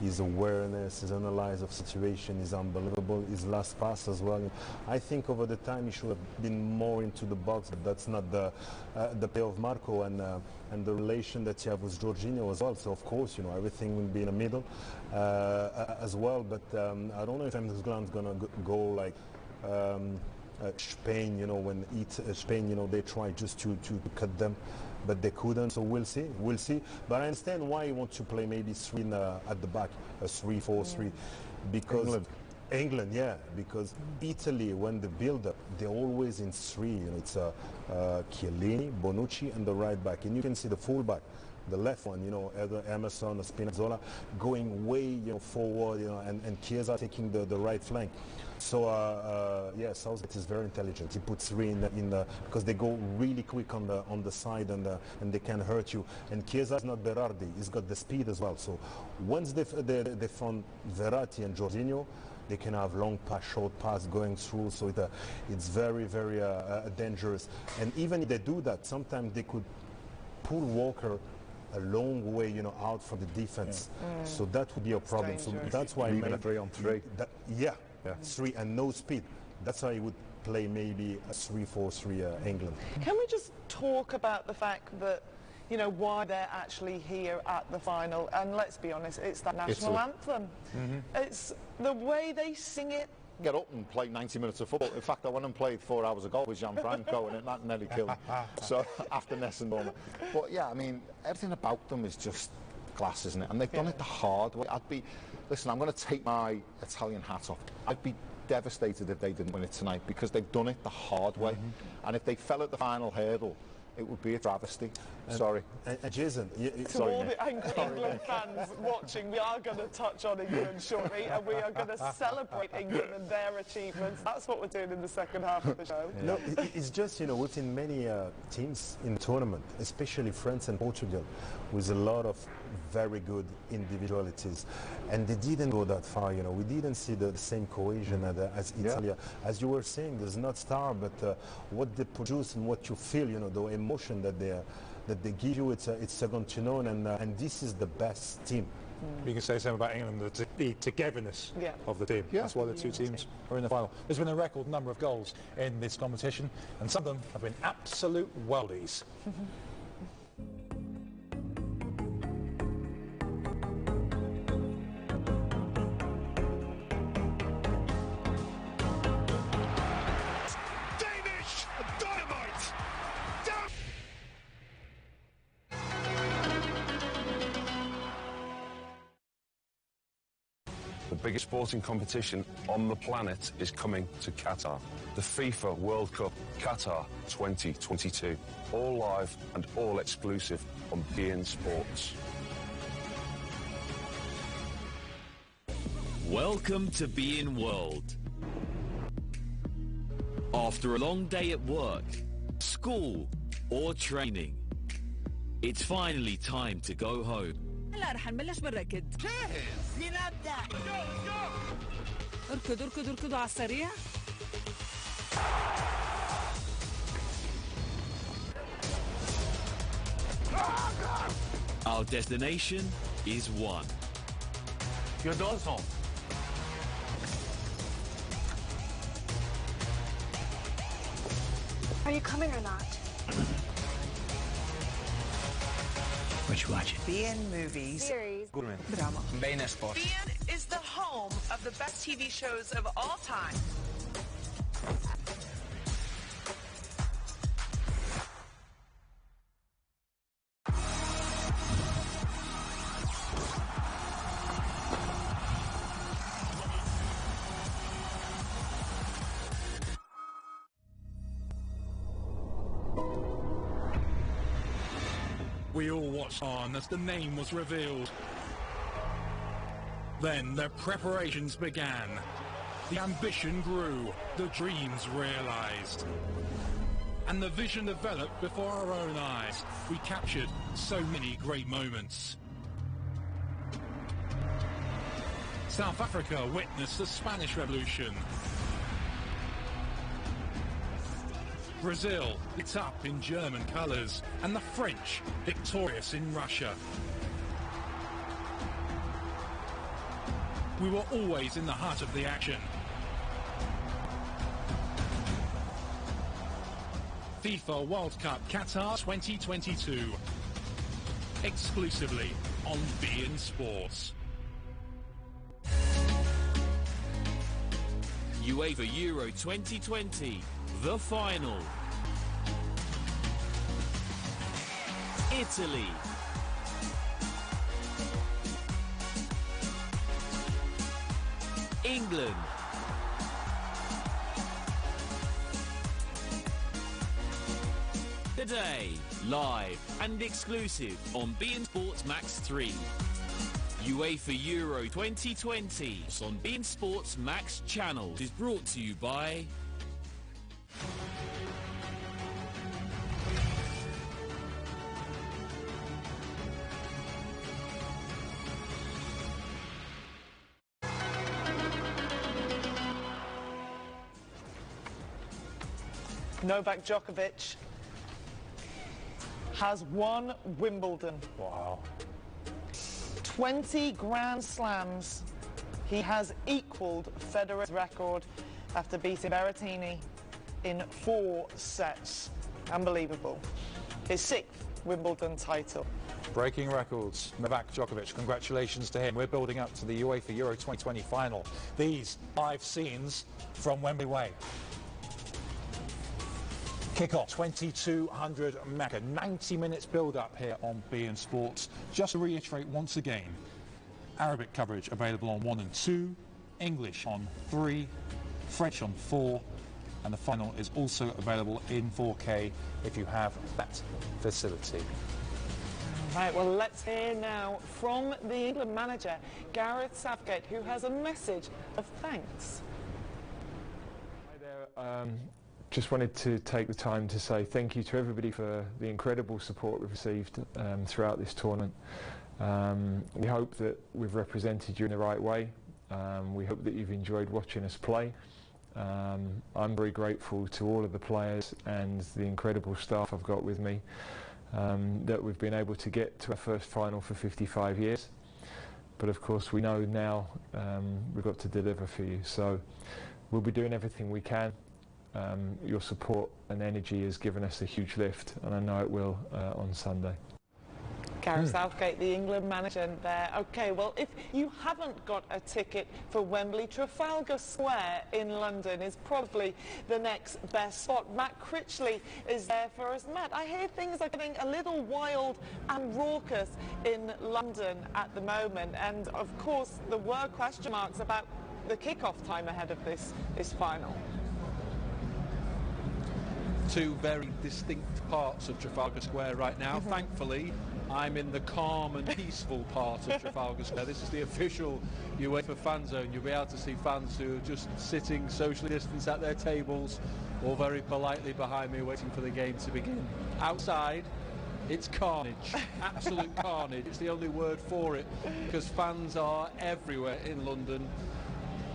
his awareness, his analysis of situation is unbelievable. His last pass as well. I think over the time he should have been more into the box, but that's not the play of Marco and the relation that you have with Jorginho as well. So of course, everything will be in the middle as well. But I don't know if England's gonna go like Spain. When Spain, they try just to cut them, but they couldn't. So we'll see. But I understand why you want to play maybe three at the back, a 3-4-3, because England, yeah, because Italy, when they build up, they're always in three. It's Chiellini, Bonucci, and the right back, and you can see the full back. The left one, either Emerson or Spinazzola going way, forward, and Chiesa taking the right flank. So yeah, Southgate is very intelligent. He puts three in the because they go really quick on the side and they can hurt you. And Chiesa is not Berardi. He's got the speed as well. So once they found Verratti and Jorginho, they can have long pass, short pass going through. So it's very, very dangerous. And even if they do that, sometimes they could pull Walker a long way, out from the defense. Yeah. So that would be a problem. So that's why even a 3-on-3. Yeah, 3 and no speed. That's why he would play maybe a 3-4-3 England. Can we just talk about the fact that, why they're actually here at the final? And let's be honest, it's that national anthem. Mm-hmm. It's the way they sing it. Get up and play 90 minutes of football. In fact, I went and played 4 hours ago with Gianfranco and that nearly killed me. So after Ness and Dormer. But yeah, I mean, everything about them is just class, isn't it? And they've done it the hard way. Listen, I'm going to take my Italian hat off. I'd be devastated if they didn't win it tonight, because they've done it the hard way. Mm-hmm. And if they fell at the final hurdle, it would be a travesty. Sorry. Jason, to all the angry England fans watching, we are going to touch on England shortly, and we are going to celebrate England and their achievements. That's what we're doing in the second half of the show. Yeah. No, it's just, we've seen many teams in the tournament, especially France and Portugal, with a lot of very good individualities, and they didn't go that far. We didn't see the same cohesion as Italy. Yeah. As you were saying, there's not star, but what they produce and what you feel, the emotion that they give you, it's second to none, and this is the best team. You can say something about England, the togetherness of the team. That's why the two teams are in the final. There's been a record number of goals in this competition, and some of them have been absolute worldies. The biggest sporting competition on the planet is coming to Qatar. The FIFA World Cup Qatar 2022. All live and all exclusive on BeIN Sports. Welcome to BeIN World. After a long day at work, school or training, it's finally time to go home. هلا رح نبلش بالركض. جاهز لنبدأ. اركضوا على السريع. Our destination is one. Your door's home. Are you coming or not? What you watching? BeIN movies. Series. Drama. BeIN Sports. BeIN is the home of the best TV shows of all time. We all watched on as the name was revealed. Then the preparations began. The ambition grew, the dreams realized. And the vision developed before our own eyes. We captured so many great moments. South Africa witnessed the Spanish Revolution. Brazil lit up in German colours, and the French victorious in Russia. we were always in the heart of the action. FIFA World Cup Qatar 2022. Exclusively on BeIN Sports. UEFA Euro 2020, the final. Italy. England. Today, live and exclusive on BeIN Sports Max 3. UEFA Euro 2020 on BeIN Sports Max channel is brought to you by Novak Djokovic has won Wimbledon. Wow. 20 Grand Slams. He has equalled Federer's record after beating Berrettini in 4 sets. Unbelievable. His 6th Wimbledon title. Breaking records. Novak Djokovic, congratulations to him. We're building up to the UEFA Euro 2020 final. These 5 scenes from Wembley Way. Kick-off, 2200 Mecca, 90 minutes build-up here on BeIN Sports. Just to reiterate once again, Arabic coverage available on 1 and 2, English on 3, French on 4, and the final is also available in 4K if you have that facility. Right, well, let's hear now from the England manager, Gareth Southgate, who has a message of thanks. Hi there. Just wanted to take the time to say thank you to everybody for the incredible support we've received throughout this tournament. We hope that we've represented you in the right way. We hope that you've enjoyed watching us play. I'm very grateful to all of the players and the incredible staff I've got with me that we've been able to get to our first final for 55 years. But of course we know now we've got to deliver for you. So we'll be doing everything we can. Your support and energy has given us a huge lift, and I know it will on Sunday. Gareth Southgate, the England manager there. OK, well, if you haven't got a ticket for Wembley, Trafalgar Square in London is probably the next best spot. Matt Critchley is there for us. Matt, I hear things are getting a little wild and raucous in London at the moment, and of course there were question marks about the kick-off time ahead of this final. 2 very distinct parts of Trafalgar Square right now. Thankfully, I'm in the calm and peaceful part of Trafalgar Square. This is the official UEFA fan zone. You'll be able to see fans who are just sitting socially distanced at their tables, or very politely behind me waiting for the game to begin. Outside, it's carnage, absolute carnage. It's the only word for it, because fans are everywhere in London.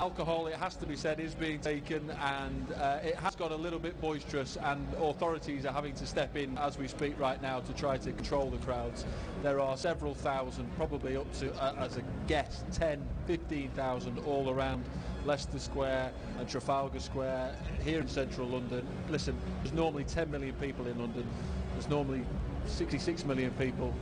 Alcohol, it has to be said, is being taken, and it has got a little bit boisterous, and authorities are having to step in as we speak right now to try to control the crowds. There are several thousand, probably up to, as a guess, 10, 15,000 all around Leicester Square and Trafalgar Square here in central London. Listen, there's normally 10 million people in London. There's normally 66 million people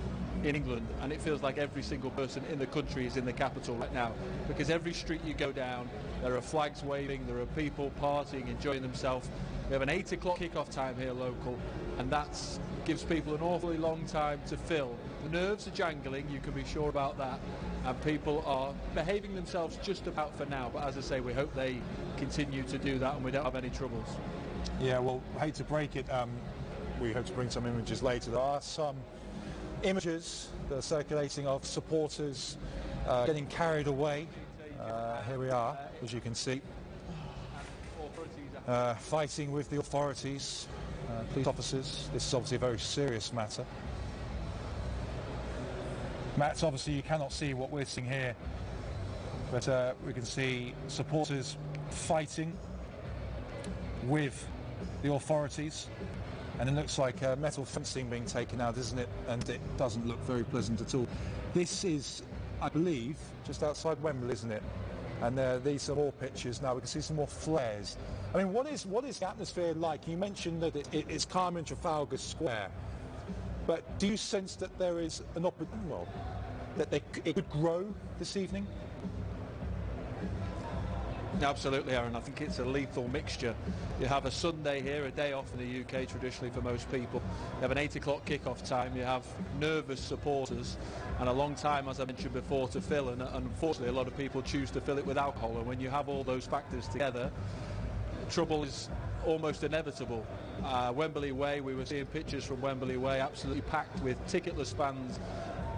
in England, and it feels like every single person in the country is in the capital right now, because every street you go down there are flags waving, there are people partying, enjoying themselves. We have an 8 o'clock kick-off time here local, and that gives people an awfully long time to fill. The nerves are jangling, you can be sure about that, and people are behaving themselves just about for now, but as I say, we hope they continue to do that and we don't have any troubles. Yeah, well, I hate to break it, we hope to bring some images later. There are some images that are circulating of supporters getting carried away. Here we are, as you can see, fighting with the authorities, police officers. This is obviously a very serious matter. Matt, obviously you cannot see what we're seeing here, but we can see supporters fighting with the authorities. And it looks like metal fencing being taken out, isn't it? And it doesn't look very pleasant at all. This is I believe, just outside Wembley, isn't it? And these are more pictures now. We can see some more flares. I mean, what is the atmosphere like? You mentioned that it's calm in Trafalgar Square, but do you sense that there is an opportunity, well, that it could grow this evening? Absolutely, Aaron. I think it's a lethal mixture. You have a Sunday here, a day off in the UK traditionally for most people. You have an 8 o'clock kick-off time. You have nervous supporters and a long time, as I mentioned before, to fill. And unfortunately, a lot of people choose to fill it with alcohol. And when you have all those factors together, trouble is almost inevitable. Wembley Way, we were seeing pictures from Wembley Way, absolutely packed with ticketless fans,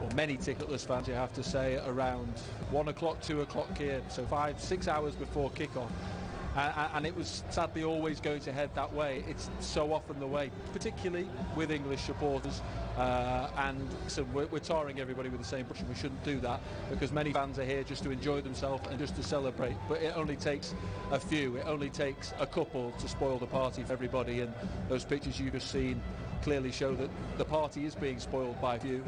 or many ticketless fans, you have to say, around 1 o'clock, 2 o'clock here, so 5-6 hours before kick-off. And it was sadly always going to head that way. It's so often the way, particularly with English supporters. And so we're tarring everybody with the same brush, and we shouldn't do that, because many fans are here just to enjoy themselves and just to celebrate. But it only takes a few, it only takes a couple to spoil the party for everybody. And those pictures you've just seen clearly show that the party is being spoiled by a few,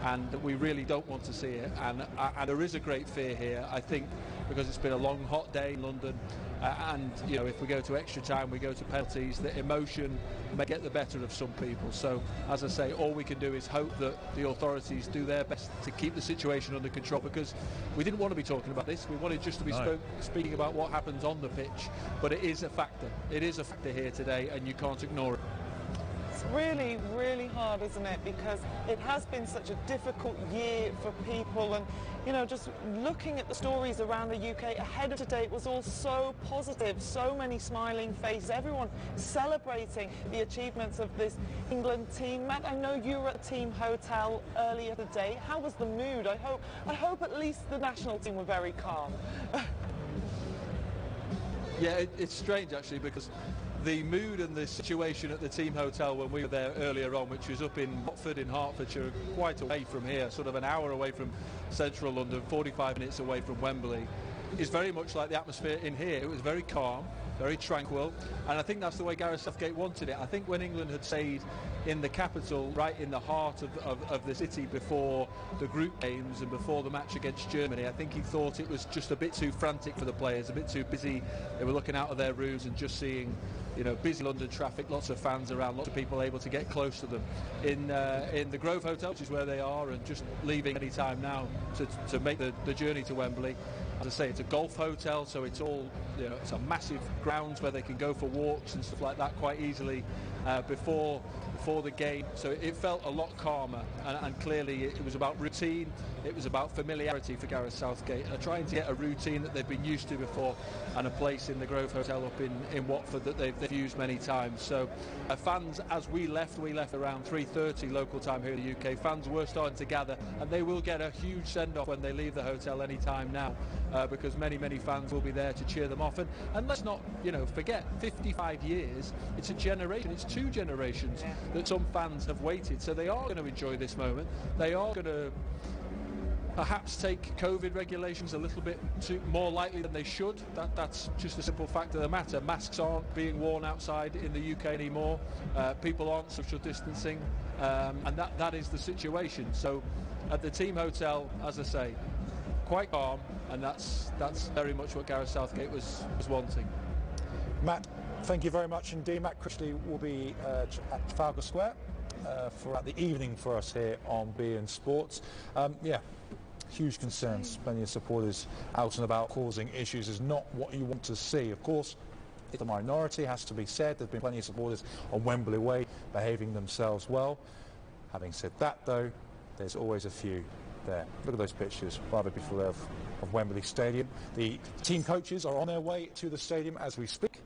and we really don't want to see it. And there is a great fear here, I think, because it's been a long, hot day in London, and you know, if we go to extra time, we go to penalties, the emotion may get the better of some people. So, as I say, all we can do is hope that the authorities do their best to keep the situation under control, because we didn't want to be talking about this. We wanted just to be speaking about what happens on the pitch, but it is a factor. It is a factor here today, and you can't ignore it. It's really, really hard, isn't it? Because it has been such a difficult year for people, and you know, just looking at the stories around the UK ahead of today, it was all so positive, so many smiling faces, everyone celebrating the achievements of this England team. Matt, I know you were at the team hotel earlier today. How was the mood? I hope at least the national team were very calm. Yeah, it's strange actually, because the mood and the situation at the team hotel when we were there earlier on, which was up in Watford in Hertfordshire, quite away from here, sort of an hour away from central London, 45 minutes away from Wembley, is very much like the atmosphere in here. It was very calm, very tranquil, and I think that's the way Gareth Southgate wanted it. I think when England had stayed in the capital, right in the heart of the city before the group games and before the match against Germany, I think he thought it was just a bit too frantic for the players, a bit too busy. They were looking out of their rooms and just seeing, you know, busy London traffic, lots of fans around, lots of people able to get close to them. In the Grove Hotel, which is where they are, and just leaving any time now to make the journey to Wembley. As I say, it's a golf hotel, so it's all, you know, it's a massive grounds where they can go for walks and stuff like that quite easily before the game. So it felt a lot calmer, and clearly it was about routine, it was about familiarity for Gareth Southgate, trying to get a routine that they've been used to before, and a place in the Grove Hotel up in Watford that they've used many times. So fans, as we left around 3:30 local time here in the UK, fans were starting to gather, and they will get a huge send-off when they leave the hotel any time now, because many fans will be there to cheer them off. And let's not, you know, forget, 55 years, it's a generation, it's 2 generations that some fans have waited, so they are going to enjoy this moment. They are going to perhaps take COVID regulations a little bit more lightly than they should. That's just a simple fact of the matter. Masks aren't being worn outside in the UK anymore. People aren't social distancing, and that is the situation. So at the team hotel, as I say, quite calm, and that's very much what Gareth Southgate was wanting. Matt, thank you very much indeed. Matt Critchley will be at Trafalgar Square throughout the evening for us here on BeIN Sports. Huge concerns. Plenty of supporters out and about causing issues is not what you want to see. Of course, it's a minority, has to be said. There have been plenty of supporters on Wembley Way behaving themselves well. Having said that, though, there's always a few there. Look at those pictures, rather beautiful of Wembley Stadium. The team coaches are on their way to the stadium as we speak.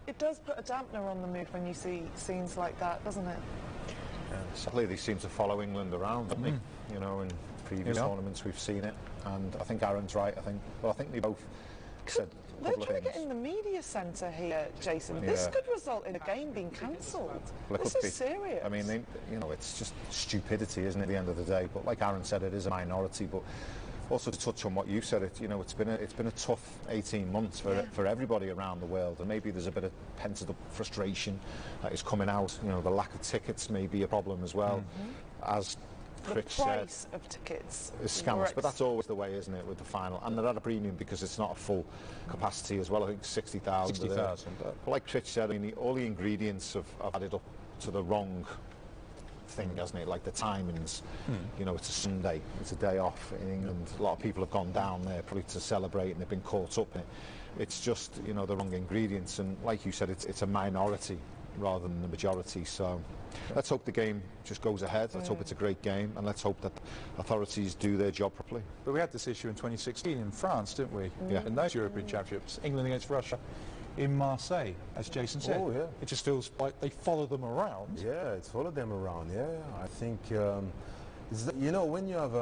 It does put a dampener on the mood when you see scenes like that, doesn't it? Sadly, they seem to follow England around, don't they? You know, in previous tournaments we've seen it, and I think Aaron's right. I think they both said a They're couple of trying things. to get in the media centre here, Jason. This could result in a game being cancelled. Well, this is serious. I mean, you know, it's just stupidity, isn't it, at the end of the day? But like Aaron said, it is a minority. But also to touch on what you said, you know, it's been a tough 18 months for everybody around the world, and maybe there's a bit of pent-up frustration that is coming out. You know, the lack of tickets may be a problem as well, as the price of tickets is scandalous, but that's always the way, isn't it, with the final? And they're at a premium because it's not a full capacity as well. I think 60,000. 60,000. But like Trich said, I mean, all the ingredients have added up to the wrong thing, hasn't it? Like the timings. You know, it's a Sunday, it's a day off in England. A lot of people have gone down there probably to celebrate, and they've been caught up in it. It's just, you know, the wrong ingredients, and like you said, it's a minority rather than the majority. So let's hope the game just goes ahead. Let's hope it's a great game, and let's hope that authorities do their job properly. But we had this issue in 2016 in France, didn't we? Yeah. In those European Championships, England against Russia in Marseille, as Jason said. Oh, yeah. It just feels like they follow them around. Yeah, it's followed them around. Yeah, I think you know, when you have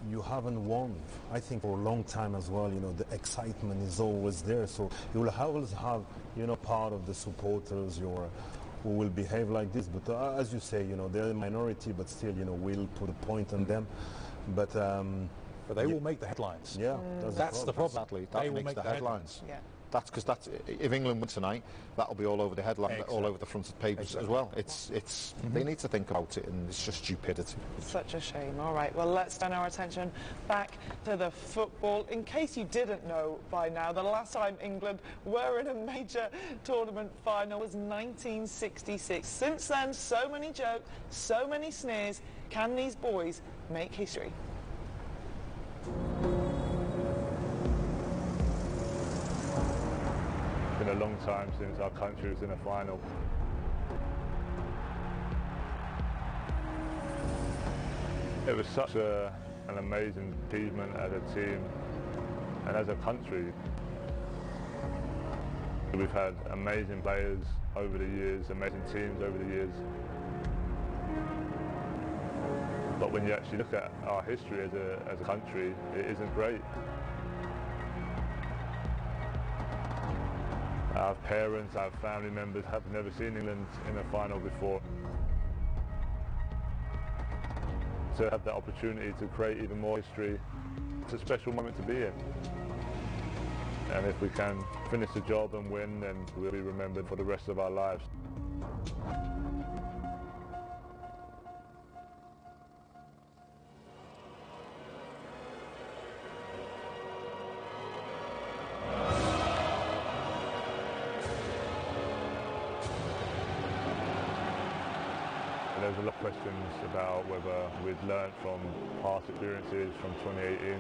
you haven't won, I think, for a long time as well. You know, the excitement is always there. So you will always have, you know, part of the supporters who will behave like this. But as you say, you know, they're a minority, but still, you know, we'll put a point on them. But they will make the headlines. Yeah, that's the problem. Exactly, that they will makes make the headlines. Yeah. That's if England win tonight, that'll be all over the headline, all over the front of the papers as well. It's they need to think about it, and it's just stupidity. Such a shame. All right, well, let's turn our attention back to the football. In case you didn't know by now, the last time England were in a major tournament final was 1966. Since then, so many jokes, so many sneers. Can these boys make history? It's been a long time since our country was in a final. It was such an amazing achievement as a team and as a country. We've had amazing players over the years, amazing teams over the years. But when you actually look at our history as a country, it isn't great. Our parents, our family members have never seen England in a final before. To have that opportunity to create even more history, it's a special moment to be in. And if we can finish the job and win, then we'll be remembered for the rest of our lives. There's a lot of questions about whether we'd learned from past experiences from 2018.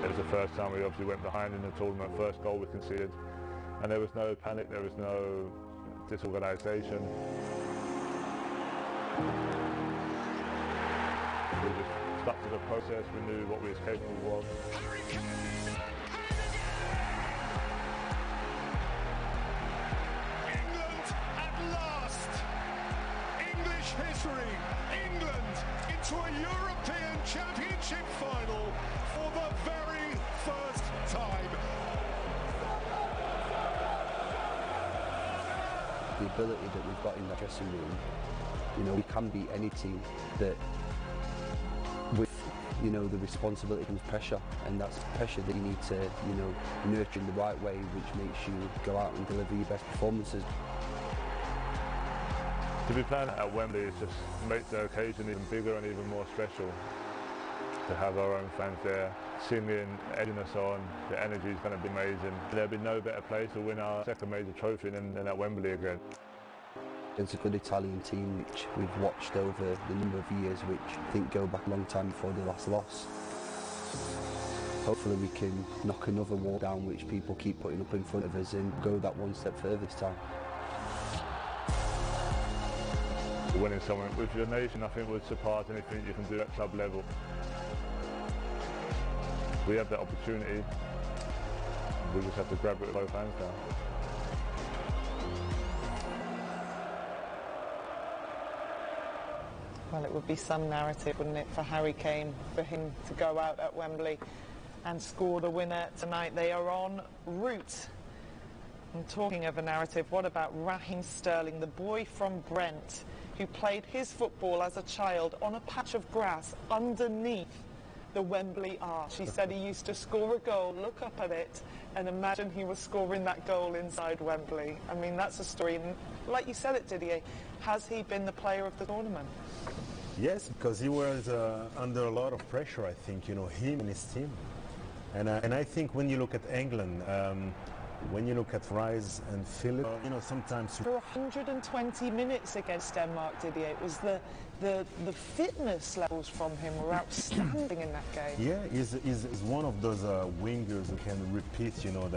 It was the first time we obviously went behind in the tournament, first goal was conceded, and there was no panic, there was no disorganisation. We just stuck to the process, we knew what we was capable of. History, England into a European Championship final for the very first time. The ability that we've got in that dressing room, you know, we can beat any team. That with, you know, the responsibility comes pressure, and that's pressure that you need to, you know, nurture in the right way, which makes you go out and deliver your best performances. To be playing at Wembley, it just makes the occasion even bigger and even more special. To have our own fans there, singing, egging us on, the energy is going to be amazing. There'll be no better place to win our second major trophy than at Wembley again. It's a good Italian team which we've watched over the number of years, which I think go back a long time before the last loss. Hopefully we can knock another wall down which people keep putting up in front of us and go that one step further this time. Winning something with your nation, I think, would surpass anything you can do at club level. We have that opportunity. We just have to grab it with both hands now. Well, it would be some narrative, wouldn't it, for Harry Kane, for him to go out at Wembley and score the winner tonight. They are en route. And talking of a narrative, what about Raheem Sterling, the boy from Brent, who played his football as a child on a patch of grass underneath the Wembley Arch. He said he used to score a goal, look up at it, and imagine he was scoring that goal inside Wembley. I mean, that's a story. And like you said it, Didier, has he been the player of the tournament? Yes, because he was under a lot of pressure, I think, you know, him and his team. And I think when you look at England, when you look at Rice and Philip, you know, sometimes... For 120 minutes against Denmark, Didier, it was the fitness levels from him were outstanding in that game. Yeah, he's one of those wingers who can repeat, you know,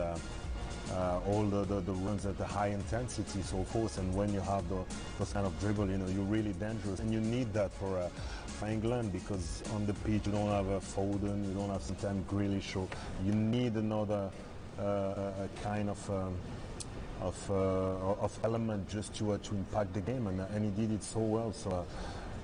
all the runs at the high intensity, so forth. And when you have those kind of dribble, you know, you're really dangerous. And you need that for England, because on the pitch you don't have a Foden, you don't have sometimes Grealish, so you need another kind of element just to impact the game, and he did it so well. So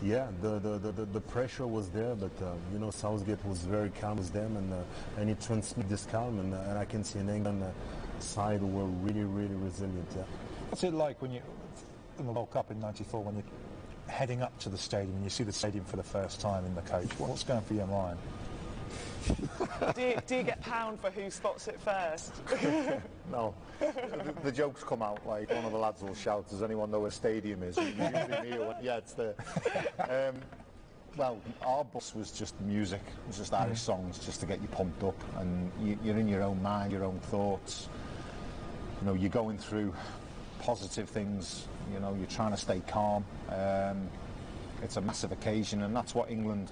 yeah, the pressure was there, but you know, Southgate was very calm with them, and he transmitted this calm, and I can see an England side who were really resilient. Yeah. What's it like when you in the World Cup in '94 when you're heading up to the stadium and you see the stadium for the first time in the coach? What's going through your mind? Do you get pound for who spots it first? No. The jokes come out, like one of the lads will shout, does anyone know where stadium is? Usually me or, yeah, it's there. Well, our bus was just music. It was just Irish songs just to get you pumped up, and you're in your own mind, your own thoughts. You know, you're going through positive things, you know, you're trying to stay calm. It's a massive occasion, and that's what England,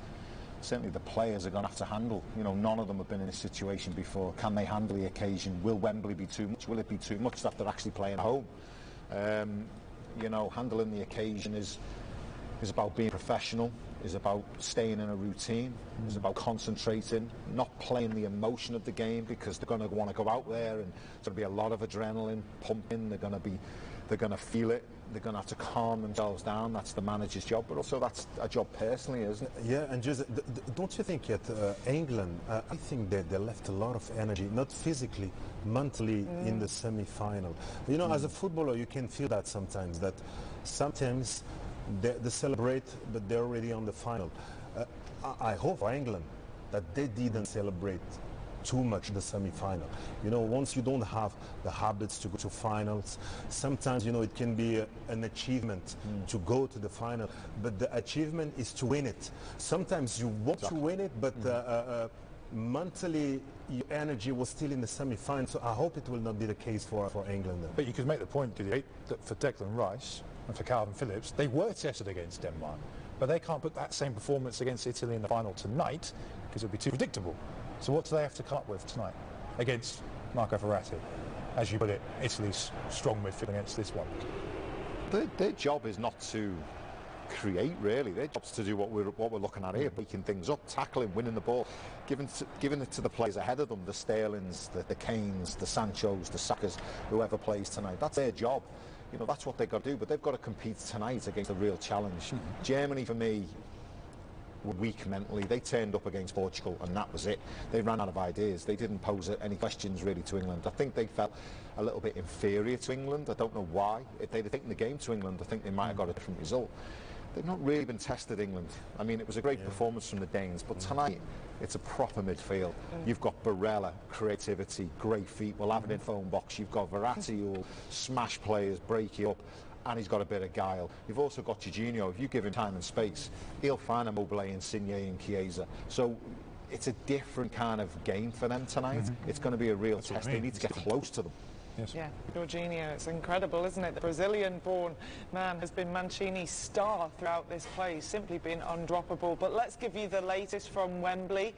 certainly the players, are going to have to handle. You know, none of them have been in this situation before. Can they handle the occasion? Will Wembley be too much? Will it be too much that they're actually playing at home? You know, handling the occasion is about being professional, is about staying in a routine, is about concentrating, not playing the emotion of the game, because they're going to want to go out there and there's going to be a lot of adrenaline pumping. They're going to feel it. They're going to have to calm themselves down. That's the manager's job, but also that's a job personally, isn't it? Yeah, and just don't you think yet England? I think they left a lot of energy, not physically, mentally, in the semi-final. You know, as a footballer, you can feel that sometimes. That sometimes they celebrate, but they're already on the final. I hope for England that they didn't celebrate too much the semi-final. You know, once you don't have the habits to go to finals, sometimes, you know, it can be an achievement to go to the final, but the achievement is to win it. Sometimes you want to win it, but mentally your energy was still in the semi-final, so I hope it will not be the case for England then. But you could make the point, Didier, that for Declan Rice and for Calvin Phillips, they were tested against Denmark, but they can't put that same performance against Italy in the final tonight because it would be too predictable. So what do they have to come up with tonight against Marco Verratti? As you put it, Italy's strong midfield against this one. Their job is not to create, really. Their job's to do what we're looking at here, breaking things up, tackling, winning the ball, giving it to the players ahead of them, the Sterlings, the Kanes, the Sanchos, the Sakas, whoever plays tonight. That's their job. You know, that's what they've got to do, but they've got to compete tonight against a real challenge. Germany, for me, were weak mentally. They turned up against Portugal and that was it. They ran out of ideas. They didn't pose any questions really to England. I think they felt a little bit inferior to England. I don't know why. If they'd have taken the game to England, I think they might have got a different result. They've not really been tested, England. I mean, it was a great performance from the Danes, but tonight it's a proper midfield. You've got Barella, creativity, great feet, will have it in phone box. You've got Verratti, who will smash players, break you up, and he's got a bit of guile. You've also got Jorginho. If you give him time and space, he'll find a Mobile, Insigne and Chiesa. So it's a different kind of game for them tonight. It's going to be a real test. They need to get close to them. Yes. Yeah, Jorginho, it's incredible, isn't it? The Brazilian-born man has been Mancini's star throughout this play, simply been undroppable. But let's give you the latest from Wembley.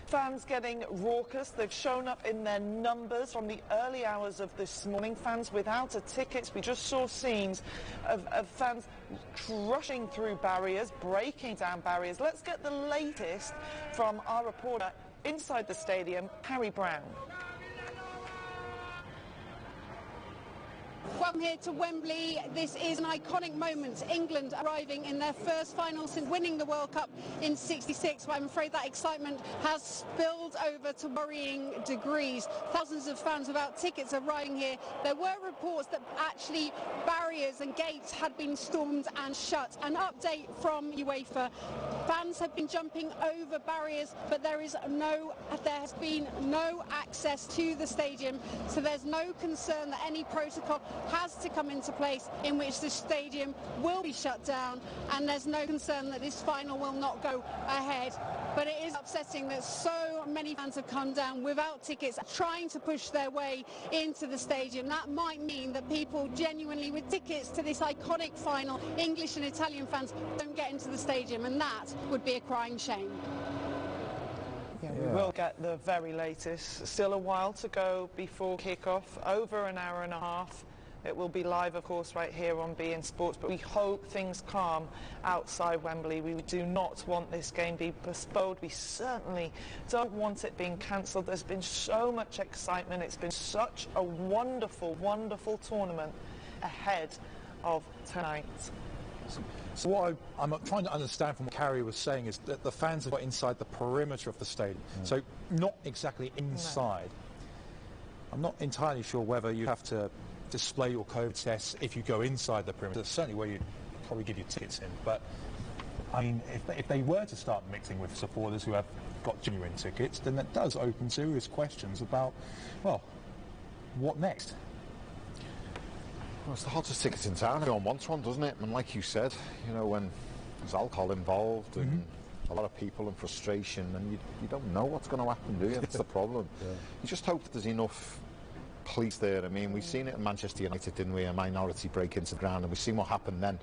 Fans getting raucous. They've shown up in their numbers from the early hours of this morning. Fans without a ticket. We just saw scenes of fans crushing through barriers, breaking down barriers. Let's get the latest from our reporter inside the stadium, Harry Brown. Welcome here to Wembley. This is an iconic moment. England arriving in their first final since winning the World Cup in '66. But I'm afraid that excitement has spilled over to worrying degrees. Thousands of fans without tickets arriving here. There were reports that actually barriers and gates had been stormed and shut. An update from UEFA. Fans have been jumping over barriers, but there has been no access to the stadium, so there's no concern that any protocol has to come into place in which the stadium will be shut down, and there's no concern that this final will not go ahead. But it is upsetting that so many fans have come down without tickets, trying to push their way into the stadium. That might mean that people genuinely with tickets to this iconic final, English and Italian fans, don't get into the stadium, and that would be a crying shame. Yeah, we will get the very latest. Still a while to go before kick-off, over an hour and a half. It will be live, of course, right here on BeIN Sports, but we hope things calm outside Wembley. We do not want this game to be postponed. We certainly don't want it being cancelled. There's been so much excitement. It's been such a wonderful, wonderful tournament ahead of tonight. So what I'm trying to understand from what Carrie was saying is that the fans are inside the perimeter of the stadium, so not exactly inside. No. I'm not entirely sure whether you have to display your COVID tests if you go inside the perimeter. That's certainly where you'd probably give your tickets in. But I mean, if they were to start mixing with supporters who have got genuine tickets, then that does open serious questions about, well, what next? Well, it's the hottest tickets in town. Everyone wants one, doesn't it? And like you said, you know, when there's alcohol involved and a lot of people and frustration, and you don't know what's going to happen, do you? That's the problem. You just hope that there's enough police there. I mean, we've seen it in Manchester United, didn't we? A minority break into the ground, and we've seen what happened then.